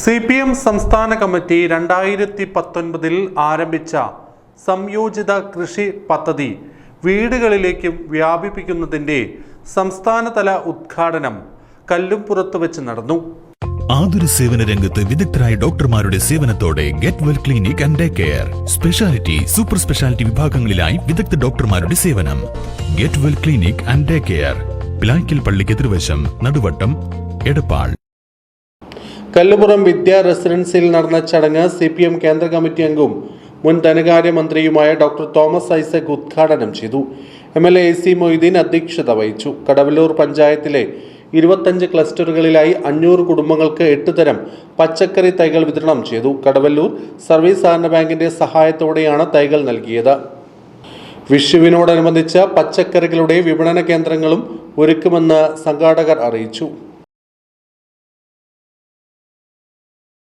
CPM സംസ്ഥാന committee 2019 ആരംഭിച്ച സംയോജിത കൃഷി പദ്ധതി വീടുകളിലേക്കും വ്യാപിപ്പിക്കുന്നതിന്റെ സംസ്ഥാനതല ഉദ്ഘാടനം കല്ലുംപുറത്ത് വെച്ച് നടന്നു. ആതുര സേവന രംഗത്ത് വിദഗ്ധരായ ഡോക്ടർമാരുടെ സേവനത്തോടെ get well clinic and day care, speciality, super speciality വിഭാഗങ്ങളിലായി വിദഗ്ധ ഡോക്ടർമാരുടെ സേവനം. Get well clinic and day care, Pilaykkal പള്ളിക്ക് എതിർവശം, നടുവട്ടം, എടപ്പാൾ. കല്ലുപുറം വിദ്യാ റെസിഡൻസിയിൽ നടന്ന ചടങ്ങ് CPM കേന്ദ്ര കമ്മിറ്റി അംഗവും മുൻ ധനകാര്യമന്ത്രിയുമായ ഡോക്ടർ തോമസ് ഐസക് ഉദ്ഘാടനം ചെയ്തു. MLA AC മൊയ്തീൻ അധ്യക്ഷത വഹിച്ചു. കടവല്ലൂർ പഞ്ചായത്തിലെ 25 ക്ലസ്റ്ററുകളിലായി 500 കുടുംബങ്ങൾക്ക് 8 തരം പച്ചക്കറി തൈകൾ വിതരണം ചെയ്തു. കടവല്ലൂർ സർവീസ് സഹകരണ ബാങ്കിന്റെ സഹായത്തോടെയാണ് തൈകൾ നൽകിയത്. വിഷുവിനോടനുബന്ധിച്ച് പച്ചക്കറികളുടെ വിപണന കേന്ദ്രങ്ങളും ഒരുക്കുമെന്ന് സംഘാടകർ അറിയിച്ചു.